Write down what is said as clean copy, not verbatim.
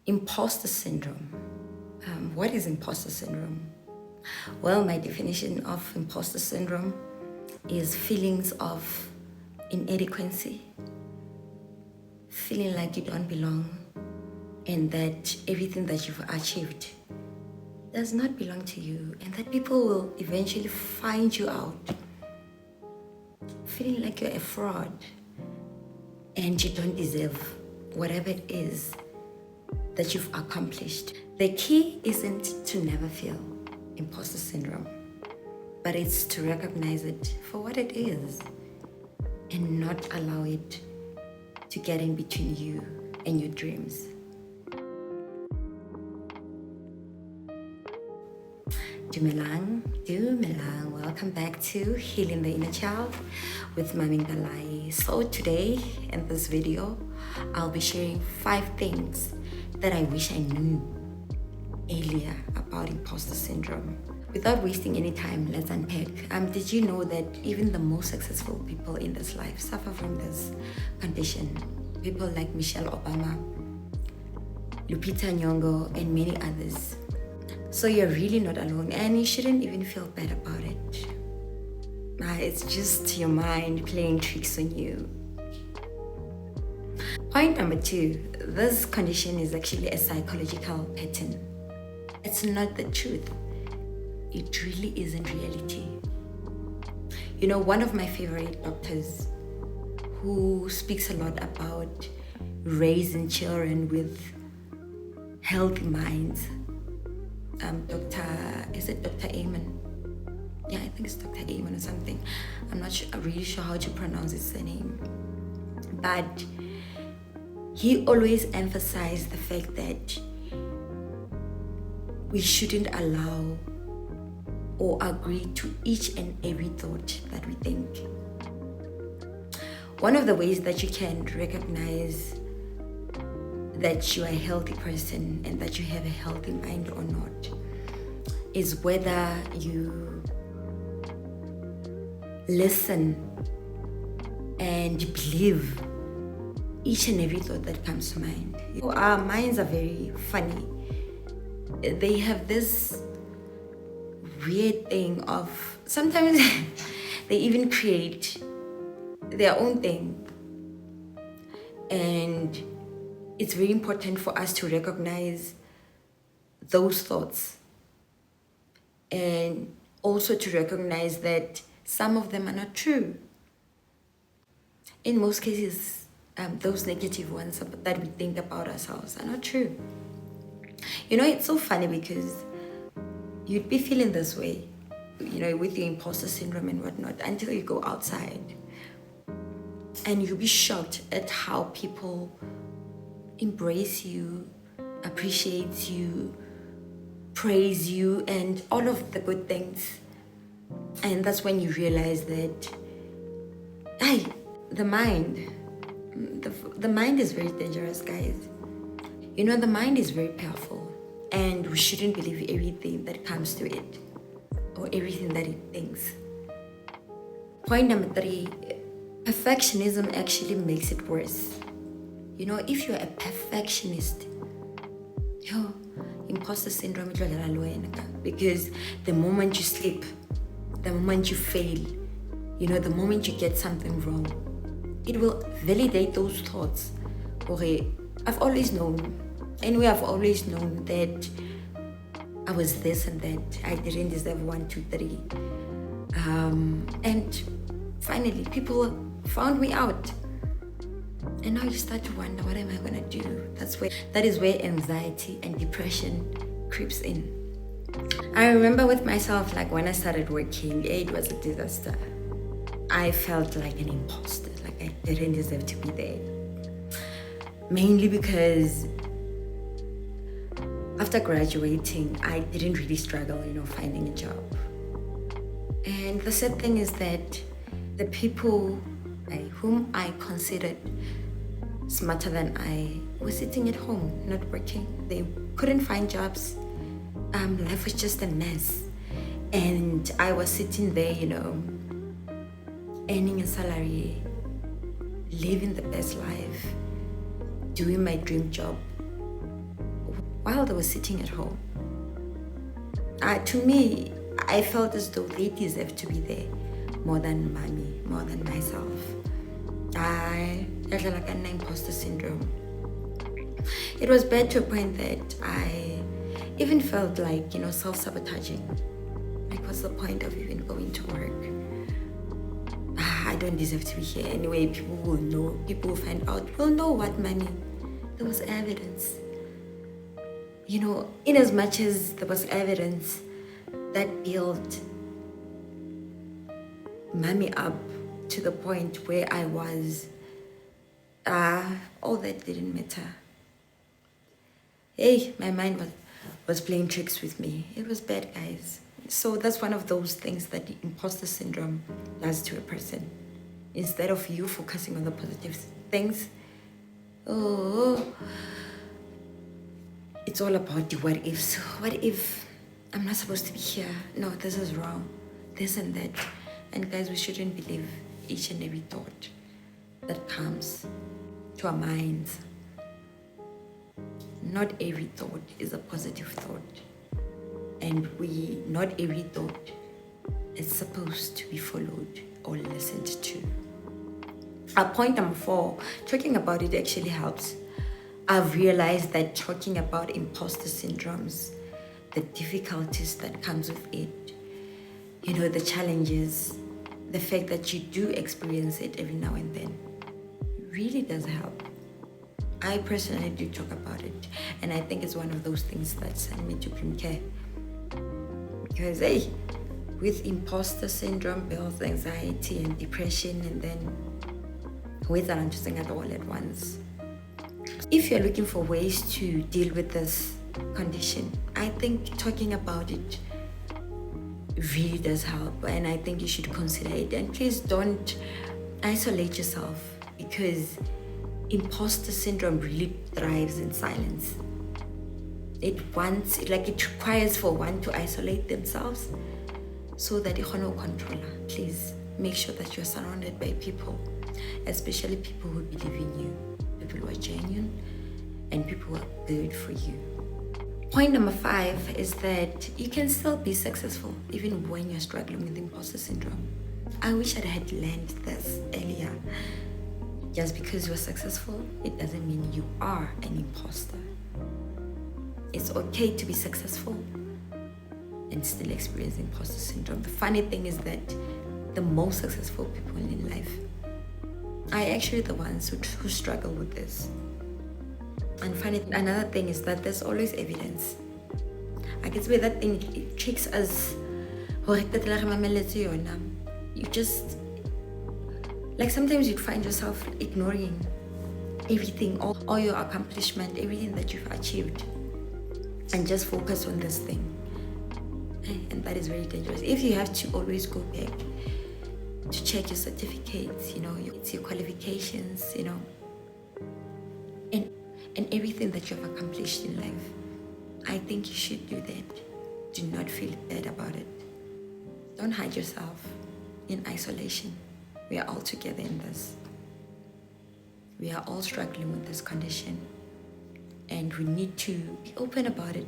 Imposter syndrome. What is imposter syndrome? Well, my definition of imposter syndrome is feelings of inadequacy, feeling like you don't belong, and that everything that you've achieved does not belong to you, and that people will eventually find you out, feeling like you're a fraud and you don't deserve whatever it is that you've accomplished. The key isn't to never feel imposter syndrome, but it's to recognize it for what it is and not allow it to get in between you and your dreams. Dumelang, welcome back to Healing the Inner Child with Mami Ngalai. So today in this video, I'll be sharing 5 things that I wish I knew earlier about imposter syndrome. Without wasting any time, let's unpack. Did you know that even the most successful people in this life suffer from this condition? People like Michelle Obama, Lupita Nyong'o, and many others. So you're really not alone, and you shouldn't even feel bad about it. It's just your mind playing tricks on you. Point number 2, this condition is actually a psychological pattern. It's not the truth. It really isn't reality. You know, one of my favorite doctors who speaks a lot about raising children with healthy minds, Dr. Amen? Yeah, I think it's Dr. Amen or something. I'm not really sure how to pronounce his surname. But he always emphasized the fact that we shouldn't allow or agree to each and every thought that we think. One of the ways that you can recognize that you are a healthy person and that you have a healthy mind or not is whether you listen and believe each and every thought that comes to mind. Our minds are very funny. They have this weird thing of sometimes they even create their own thing, and it's very important for us to recognize those thoughts and also to recognize that some of them are not true. In most cases, those negative ones that we think about ourselves are not true. You know, it's so funny because you'd be feeling this way, you know, with your imposter syndrome and whatnot, until you go outside and you'll be shocked at how people embrace you, appreciate you, praise you, and all of the good things. And that's when you realize that the mind is very dangerous, guys. You know, the mind is very powerful, and we shouldn't believe everything that comes to it or everything that it thinks. Point number 3, perfectionism actually makes it worse. You know, if you're a perfectionist, imposter syndrome, because the moment you slip, the moment you fail, you know, the moment you get something wrong, it will validate those thoughts. Okay, I've always known that I was this and that. I didn't deserve 1, 2, 3. And finally, people found me out. And now you start to wonder, what am I gonna do? That is where anxiety and depression creeps in. I remember with myself, like when I started working, it was a disaster. I felt like an imposter, like I didn't deserve to be there. Mainly because after graduating, I didn't really struggle, you know, finding a job. And the sad thing is that the people whom I considered smarter than I were sitting at home, not working. They couldn't find jobs. Life was just a mess. And I was sitting there, you know, earning a salary, living the best life, doing my dream job, while they were sitting at home. To me, I felt as though they deserve to be there more than mommy, more than myself. I had like an imposter syndrome. It was bad to a point that I even felt like, self-sabotaging. Like, what's the point of even going to work? I don't deserve to be here anyway. People will know, people will find out. We'll know what, mommy. There was evidence. In as much as there was evidence, that built mommy up to the point where I was, all that didn't matter. Hey, my mind was playing tricks with me. It was bad, guys. So that's one of those things that the imposter syndrome does to a person. Instead of you focusing on the positive things, it's all about the what ifs. What if I'm not supposed to be here? No, this is wrong. This and that. And guys, we shouldn't believe each and every thought that comes to our minds. Not every thought is a positive thought. And not every thought is supposed to be followed or listened to. Point number 4, talking about it actually helps. I've realized that talking about imposter syndromes, the difficulties that comes with it, the challenges, the fact that you do experience it every now and then, really does help. I personally do talk about it, and I think it's one of those things that send me to Prime Care. Because with imposter syndrome builds anxiety and depression, and then with another at all at once. If you're looking for ways to deal with this condition, I think talking about it really does help, and I think you should consider it. And please don't isolate yourself, because imposter syndrome really thrives in silence. It requires for one to isolate themselves so that you can control. Please make sure that you're surrounded by people, especially people who believe in you, people who are genuine, and people who are good for you. Point number 5 is that you can still be successful even when you're struggling with imposter syndrome. I wish I had learned this earlier. Just because you're successful, it doesn't mean you are an imposter. It's okay to be successful and still experience imposter syndrome. The funny thing is that the most successful people in life are actually the ones who struggle with this. And another thing is that there's always evidence. I guess where that thing, it tricks us. You just, sometimes you'd find yourself ignoring everything, all your accomplishment, everything that you've achieved, and just focus on this thing. And that is very dangerous. If you have to always go back to check your certificates, your qualifications, and everything that you have accomplished in life, I think you should do that. Do not feel bad about it. Don't hide yourself in isolation. We are all together in this. We are all struggling with this condition, and we need to be open about it.